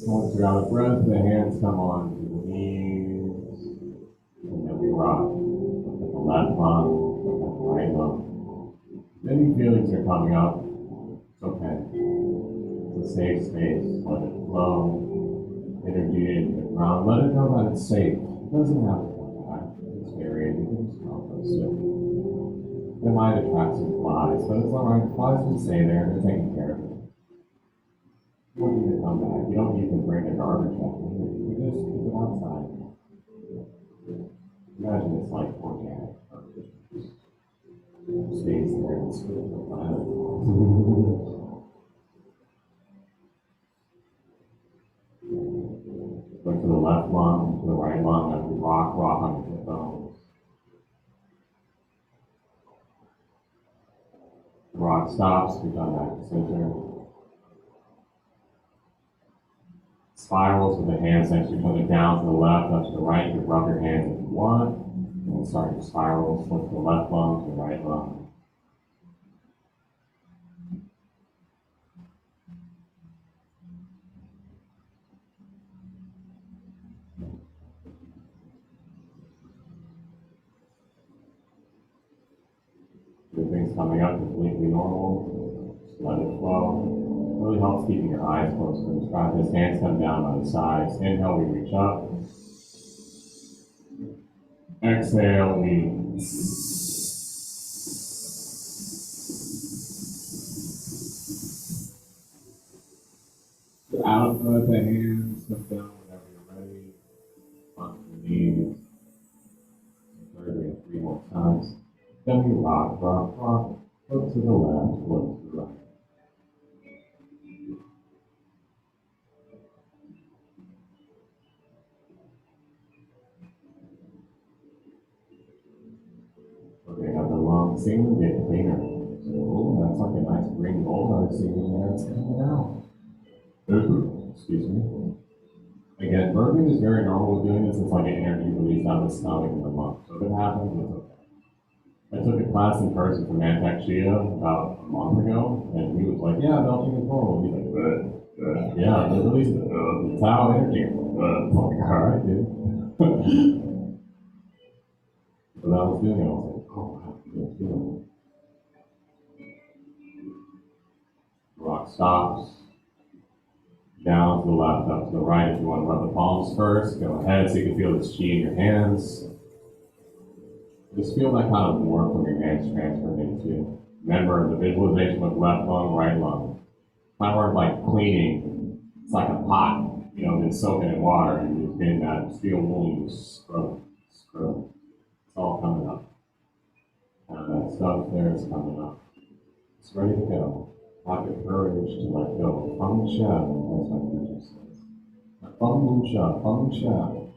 Speaker 1: Once you're out of breath, the hands come on to the knees, and then we rock. Look at the left lung, look at the right lung. If any feelings are coming up, it's okay. It's a safe space. Let it flow. Energy into the ground. Let it know that it's safe. It doesn't have to come back. It's very easy. You can just compost it. It might attract some flies, but it's alright. Flies will stay there. They're taking care of it. You don't need to come back. You don't need to bring the garbage back in here. You just keep it outside. Imagine it's like organic garbage. It stays there and sort of the planet. Look to the left lung, to the right lung as we rock on the hip bones. The rock stops, we come back to center. Spirals with the hands next to each other down to the left, up to the right. You rub your hands if you want. And then start your spirals. Look to the left lung, to the right lung. Good things coming up completely normal. Just let it flow. Really helps keeping your eyes closed for this practice. Hands come down by the sides. Inhale, we reach up. Exhale, we out of the hands, come down whenever you're ready. Onto the knees. Third and 3 more times. Then we rock. Look to the left, look to the right. Okay, now the lungs seem to get cleaner. So that's like a nice green gold I see in there. It's coming out. Excuse me. Again, burping is very normal with doing this. It's like an energy release out of the stomach and the lung. So if it happens, it's okay. I took a class in person from Mantak Chia about a month ago, and he was like, yeah, belching is normal. He's like, yeah, they release the towel energy. I'm like, all right, dude. So that was doing it. I was like, oh, wow, good feeling. Rock stops. Down to the left, up to the right. If you want to rub the palms first, go ahead so you can feel this chi in your hands. Just feel that kind of warmth from your hands transferred into. Remember the visualization with left lung, right lung. Kind of like cleaning. It's like a pot, been soaking in water, and you're getting that steel wool and you scrub. It's all coming up. that stuff there is coming up. It's ready to go. Have the courage to let go. Feng Shen, as my teacher says. Feng Shen.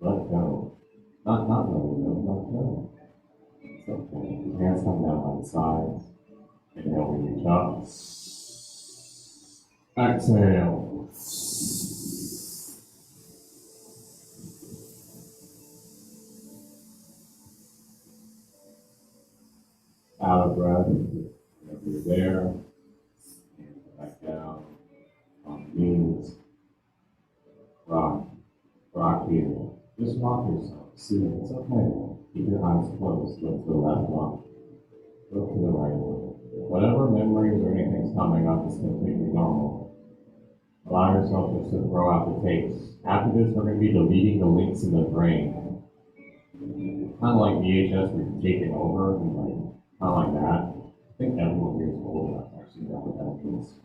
Speaker 1: Let go. Not letting go, let go. It's okay. Hands come down by the sides. Inhale, we reach up. Exhale. Out of breath. Whenever you're there. Hands back down. On the knees. Rock. Rock here. Just rock yourself. See, it's okay. Keep your eyes closed. Look to the left one. Look to the right one. Whatever memories or anything's coming up is completely normal. Allow yourself just to throw out the tapes. After this, we're going to be deleting the links in the brain. Kind of like VHS, we're taking over, and kind of like that. I think everyone here is old enough to actually know what that means.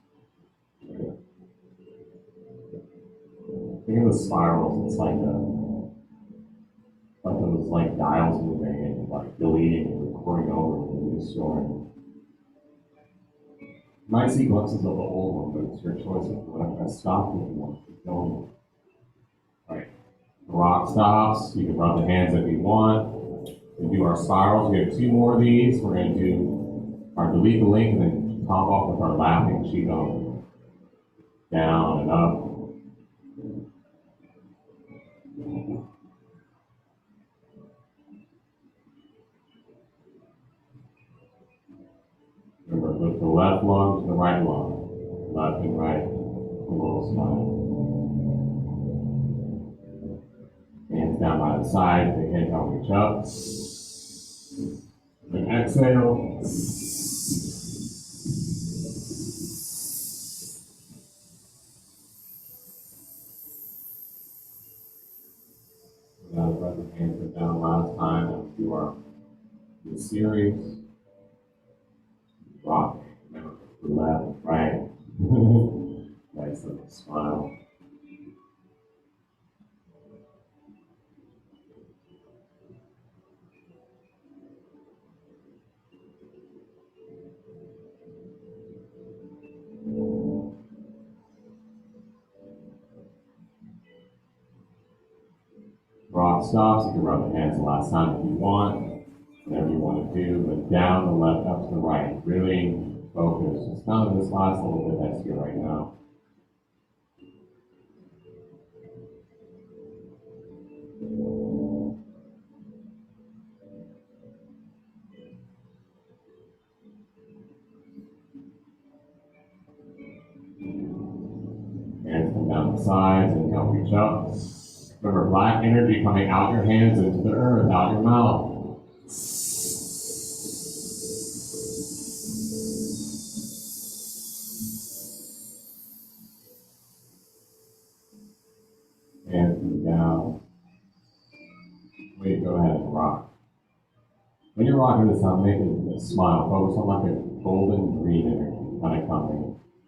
Speaker 1: Think of the spirals. It's like those dials moving and deleting and recording over and restoring. You might see glimpses of the old one, but it's your choice if you want to stop if you want to keep going. All right. The rock stops. You can rub the hands if you want. We do our spirals. We have 2 more of these. We're going to do our delete the link and then top off with our laughing Qigong. Down and up. Remember, lift the left lung to the right lung. Left and right. A little smile. Hands down by the side. The inhale, reach up. Then exhale. Now, let the hands go down last time. And do our series. Rock. Remember, left, right. Nice little smile. Rock stops. You can rub the hands the last time if you want. Whatever you want to do, but down the left, up to the right. Really focus. Just kind of this last little bit that's here right now. Hands come down the sides and help reach up. Remember, black energy coming out your hands into the earth, out your mouth. Hands come down. Wait, go ahead and rock. When you're rocking this out, make a smile. Focus on like a golden green energy kind of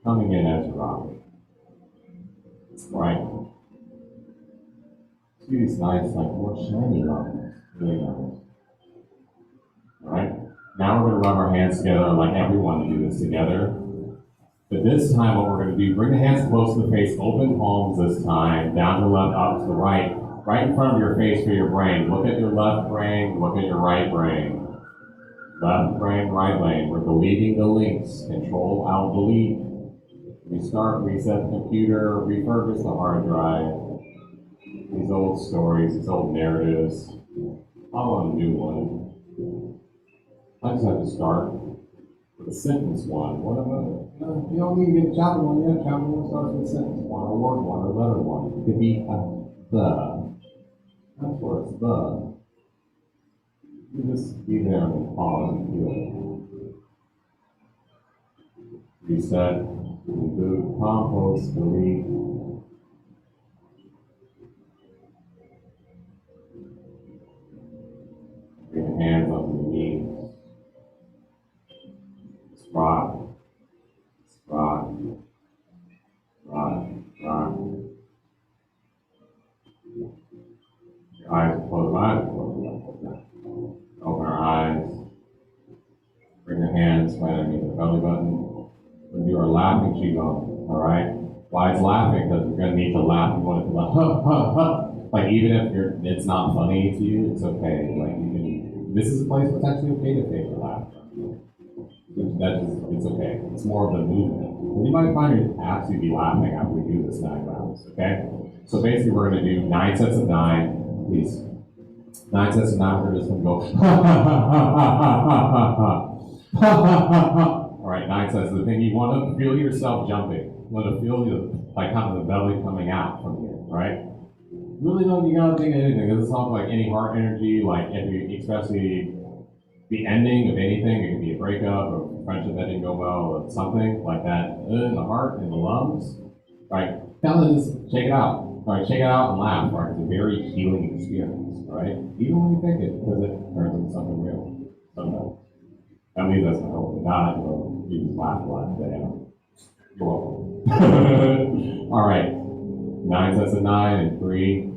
Speaker 1: coming in as you're rocking. Right? See these nice, more shiny lines. Really nice. Alright? Now we're going to rub our hands together like everyone do this together. But this time what we're going to do, bring the hands close to the face, open palms this time, down to the left, up to the right. Right in front of your face for your brain. Look at your left brain, look at your right brain. Left brain, right brain. We're deleting the links. Control, Alt, delete. Restart, reset the computer, refurbish the hard drive. These old stories, these old narratives. I want a new one. I just have to start with a sentence one. What about you don't need to get a chapter one yet. Chapter one starts with sentence one, or word one, or letter one. It could be the. That's where it's the. You just be there and pause and feel it. Reset, reboot, compost, delete. Bring the hands onto the knees. Rock. Rock. Rock. Rock. Your eyes are closed. Eyes are closed. Open our eyes. Bring your hands right underneath the belly button. We're going to do our laughing Qigong, all right? Why it's laughing? Because you're going to need to laugh. You want it to laugh, ha, ha, ha. Like, even if it's not funny to you, it's okay. Like, you can, this is a place where it's actually okay to fake your laughter. It's okay. It's more of a movement. And you might find your abs to be laughing after we do this 9 rounds, okay? So basically, we're going to do 9 sets of 9. Please. 9 sets of 9. We're just going to go, all right, 9 sets. The thing you want to feel yourself jumping. You want to feel like kind of the belly coming out from here, right? Really don't you gotta think of anything. This is not like any heart energy, like if you, especially the ending of anything, it could be a breakup or a friendship that didn't go well or something like that in the heart and the lungs, right? Kind of just check it out, right? Check it out and laugh, right? It's a very healing experience, right? Even when you think it, because it turns into something real. Sometimes. At least that's my hope. If not, you just laugh a lot today. You're welcome. All right. 9 sets of 9 and 3,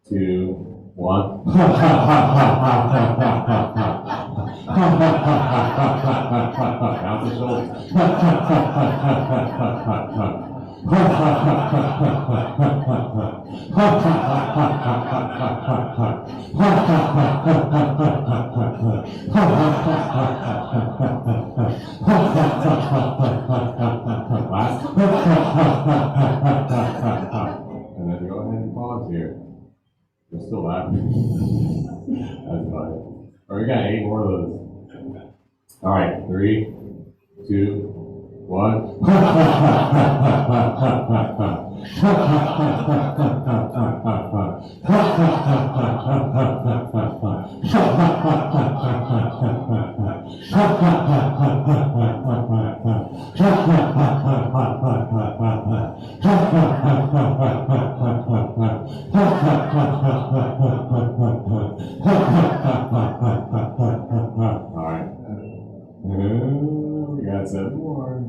Speaker 1: 2, 1. Bounce the shoulders. Last. And then go ahead and pause here. We're still laughing. That's fine. All right, we got 8 more of those. All right, 3, 2, 1. Alright. We got 7 more.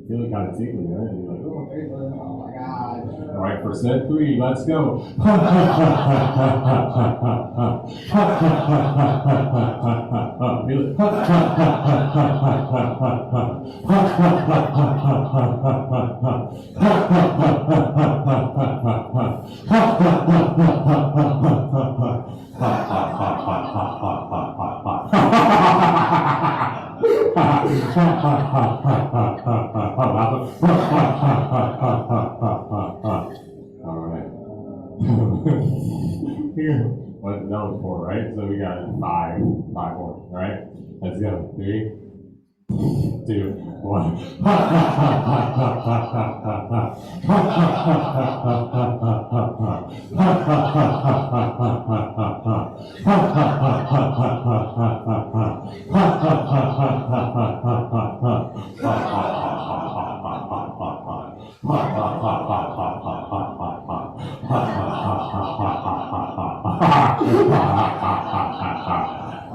Speaker 1: Feeling kind of tickly, right? You're like, oh, okay, oh my god. Alright, for set 3, let's go. Feel it. Alright. Here. What, that was 4, right? So we got 5 more, alright? Let's go. 3, 2, 1.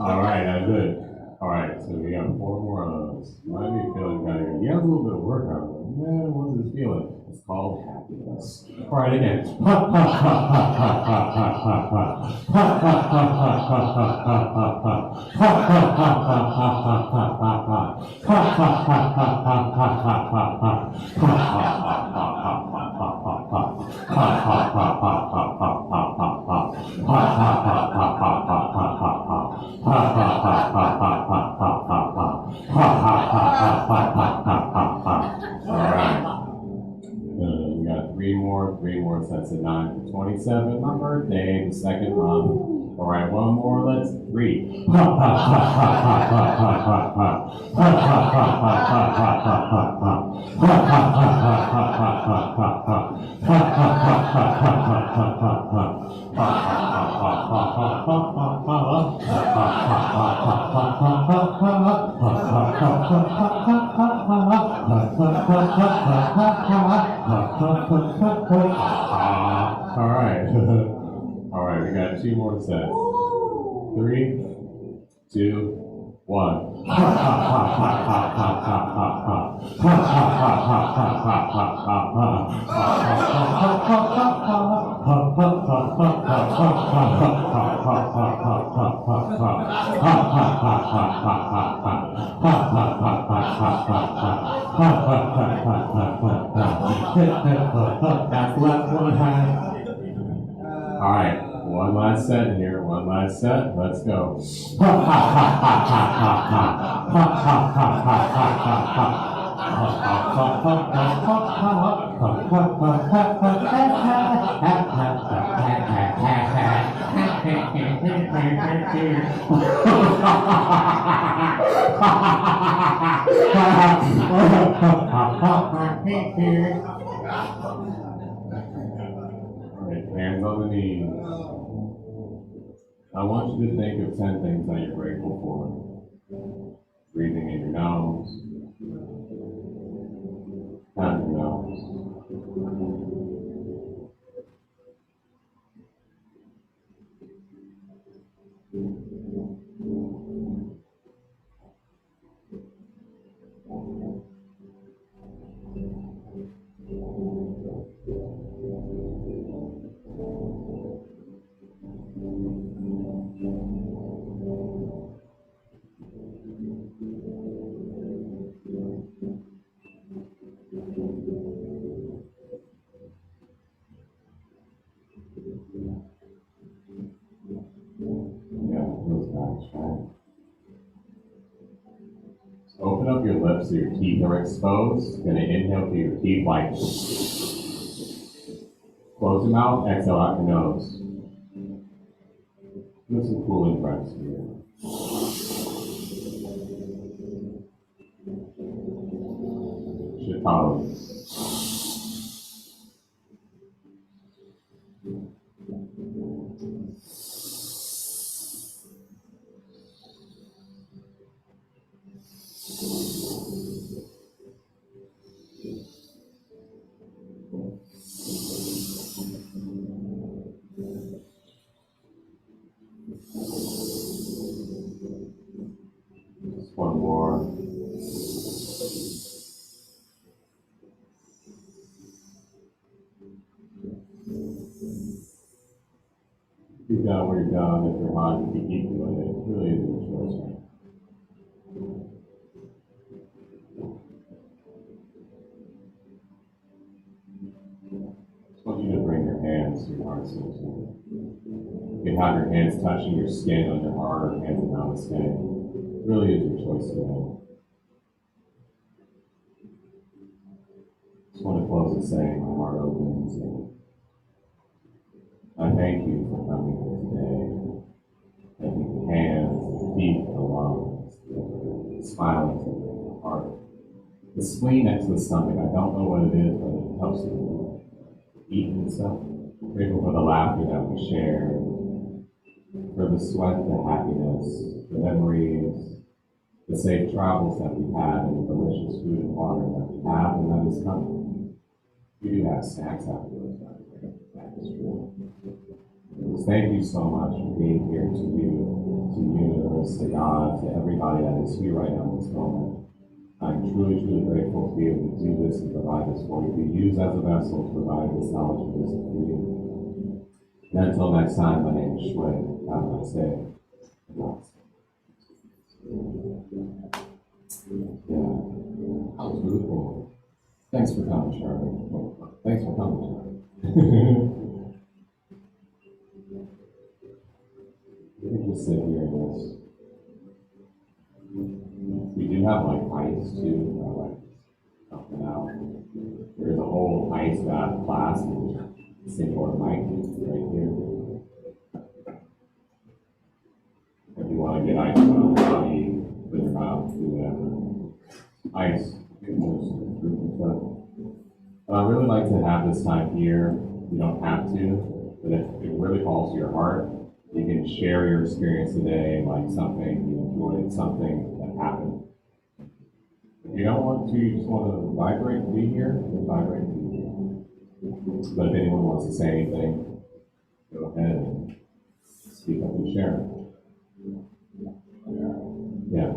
Speaker 1: Alright, that's good. Alright, so we got 4 more of those. Why do you feel like kind of, you have a little bit of workout. Man, what is this feeling? It's called happiness. Alright, again. We got 3 more sets of 9 for 27. My birthday, the 2nd month. All right, 1 more. Let's 3. All right, we got 2 more sets. 3, 2, 1. That's the left one. All right, one last set here. One last set. Let's go. Alright, hands on the knees. I want you to think of 10 things that you're grateful for. Breathing in your nose. Out your nose. Yeah, those guys, right? So open up your lips so your teeth are exposed. Gonna inhale through your teeth like. Close your mouth, exhale out your nose. Do some cooling breaths here. Chicago. Just one more. Keep going where you're going. If you're hot, you can keep doing it. It really is your choice, right? Just want you to bring your hands to your heart center. You can have your hands touching your skin on your heart or hands around the skin. It really is your choice today. Just want to close it saying my heart opens and I thank you for coming here today. Thank you for the hands, the feet, the lungs, the smiling to the heart. The spleen next to the stomach, I don't know what it is, but it helps you eat and stuff. Grateful for the laughter that we share, for the sweat, the happiness, the memories, the safe travels that we've had, and the delicious food and water that we have, and that is coming. We do have snacks afterwards, by the way. That is true. Thank you so much for being here, to you, to the universe, to God, to everybody that is here right now in this moment. I'm truly, truly grateful to be able to do this and provide this for you, be used as a vessel to provide this knowledge and wisdom for you. And until next time, my name is Shui. Have a nice day. Yeah, that was really cool. Thanks for coming, Charlie. Thanks for coming, Charlie. You can just sit here and just. We do have like ice too, like helping out. There's a whole ice bath class and single mic right here. If you want to get ice on your body, put your mouth, do whatever. Ice, but I really like to have this time here. You don't have to, but if it really falls to your heart, you can share your experience today, like something you enjoyed, something that happened. If you don't want to, you just want to vibrate and be here, then vibrate and be here. But if anyone wants to say anything, go ahead and speak up and share. Yeah.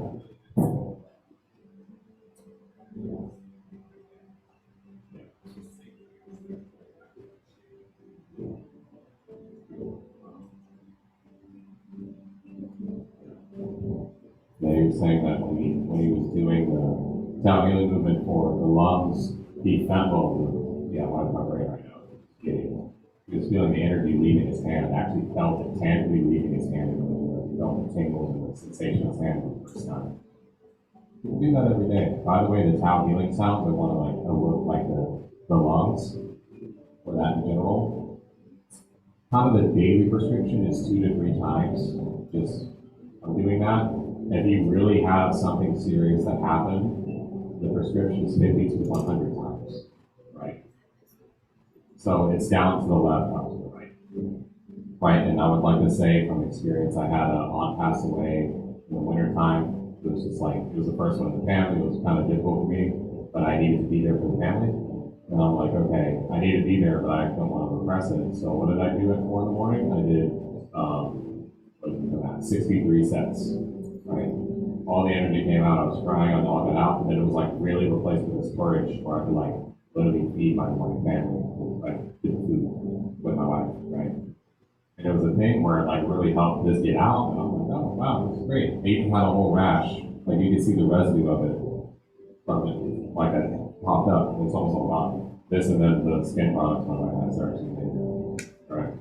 Speaker 1: He was saying that when he was doing the Italian movement for the lungs, he found, well, yeah, my brain right now. He was feeling the energy leaving his hand, actually felt it tangibly leaving his hand, and felt the tingles and the sensation of his hand for the first time. People do that every day. By the way, the Tao healing sounds, I want to like alert like the lungs, or that in general. Kind of the daily prescription is 2 to 3 times. Just I'm doing that. If you really have something serious that happened, the prescription is 50 to 100 times, right? So it's down to the left, up to the right. Right, and I would like to say from experience, I had an aunt pass away in the wintertime. It was just like, it was the first one in the family. It was kind of difficult for me, but I needed to be there for the family. And I'm like, okay, I need to be there, but I don't want to repress it. So what did I do at 4 in the morning? I did 63 sets, right? All the energy came out. I was crying, I knocked it out, and then it was like really replaced with this courage where I could like literally feed my morning family, like get the food with my wife, right? And it was a thing where it like really helped this get out, and I'm like, oh wow, this is great. I even had a whole rash, like you can see the residue of it from it, like that popped up. It's almost all gone. This and then the skin products on my hands are actually made, right?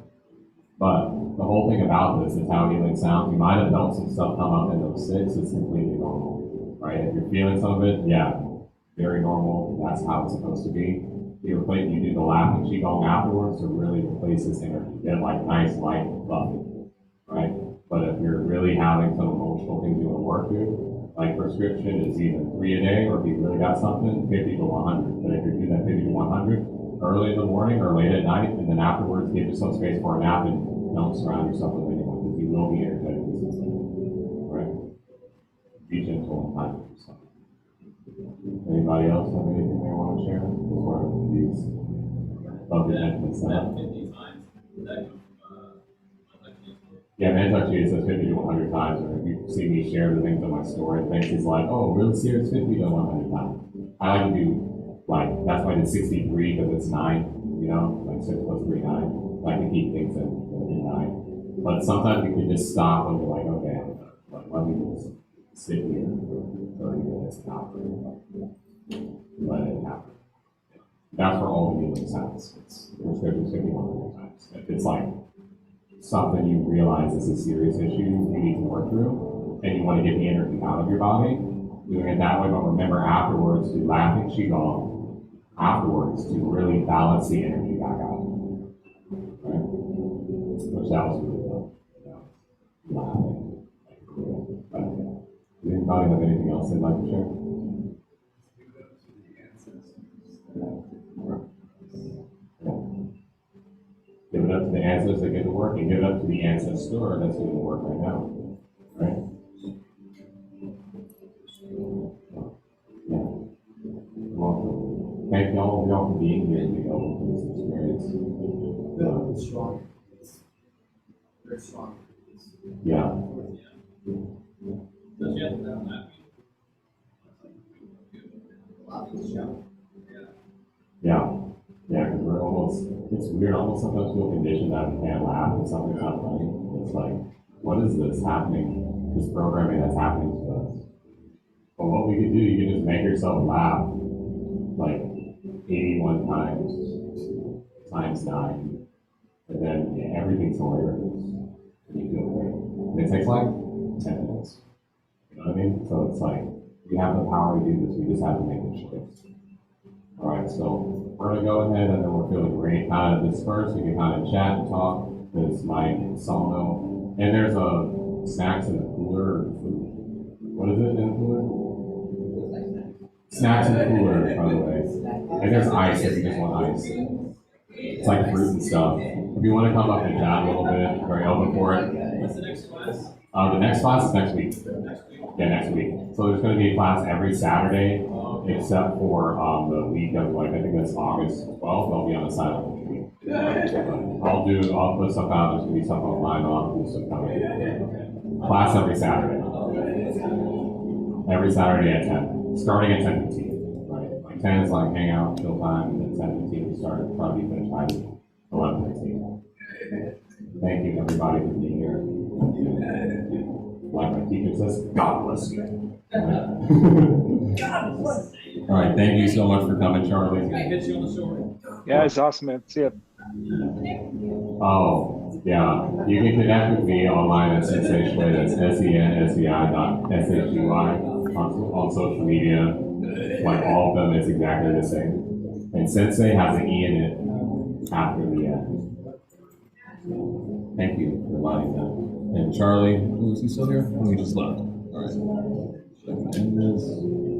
Speaker 1: But the whole thing about this is how healing sounds. You might have felt some stuff come up in those 6. It's completely normal, right? If you're feeling some of it, yeah, very normal. That's how it's supposed to be. You do the laughing Qigong afterwards to really replace this energy. Get like nice, light, fluffy, right? But if you're really having some emotional things you want to work through, like prescription is either 3 a day, or if you really got something, 50 to 100. But if you do that 50 to 100 early in the morning or late at night, and then afterwards give yourself space for a nap and don't surround yourself with anyone, because you will be energetically sensitive, right? Be gentle and kind with yourself. Anybody else have anything they want to share before these love the gentleman stuff?
Speaker 4: 50 times.
Speaker 1: Yeah, Mantak Chi says 50 to 100 times, or if you see me share the things on my story, things he's like, oh, really serious, 50 to 100 times. I like to do, like, that's why I did 63, because it's 9, you know, like 6 plus 3, 9. I like to keep things in 9. But sometimes you can just stop and be like, okay, like, let me just sit here for 30 minutes and not really let it happen. That's where all the healing sounds. The prescription's 51 times. If it's like something you realize is a serious issue you need to work through, and you want to get the energy out of your body, doing it that way, but remember afterwards to laughing Qigong, afterwards to really balance the energy back out. Right? Which that was really fun. Laughing. Like, for real. But, yeah. Does anybody have anything else they'd like to share? Give it up to the ancestors that get to work, and give it up to the ancestor that's doing the work right now. Right? Yeah. Welcome. Thank y'all for being here and being open to this experience.
Speaker 3: It's strong. Very strong.
Speaker 1: Yeah. Yeah. Yeah, because we're almost, it's weird, almost sometimes feel conditioned that we can't laugh if something's not funny. It's like, what is this happening, this programming that's happening to us? But what we can do, you can just make yourself laugh like 81 times, times 9, and then everything's hilarious, and you feel great. And it takes like 10 minutes, you know what I mean? So it's like, we have the power to do this, we just have to make the choice. All right, so we're gonna go ahead, and then we're feeling great. Kind of disperse, we can kind of chat and talk. There's Mike and Solomon, and there's snacks in the cooler or food. What is it in the cooler? Snacks in the cooler, by the way. And there's ice if you just want ice. It's like fruit and stuff. If you want to come up and chat a little bit, very open for it.
Speaker 4: What's the next class?
Speaker 1: The next class is next week. Yeah, next week. So there's going to be a class every Saturday, except for the week of, like, I think that's August 12th. I'll be on the silent retreat. I'll put stuff out. There's going to be stuff online. I'll do some kind of class every Saturday. Every Saturday at 10. Starting at 10:15. Right? Like 10 is like hang out, chill time, and then 10:15 we start. Probably finish by 11:15. Thank you, everybody, for being here. Like my teacher says, God bless you. All right, thank you so much for coming, Charlie.
Speaker 4: Can I hit you on the shoulder?
Speaker 5: Yeah, it's awesome, man. See ya.
Speaker 1: Oh, yeah. You can connect with me online at Sensei Shui. That's SENSEI.SHUI on social media. Like all of them, it's exactly the same. And Sensei has an E in it after the N. Thank you for letting that. And Charlie,
Speaker 6: Oh, is he still here? Oh, he just left. All right. Should I end this?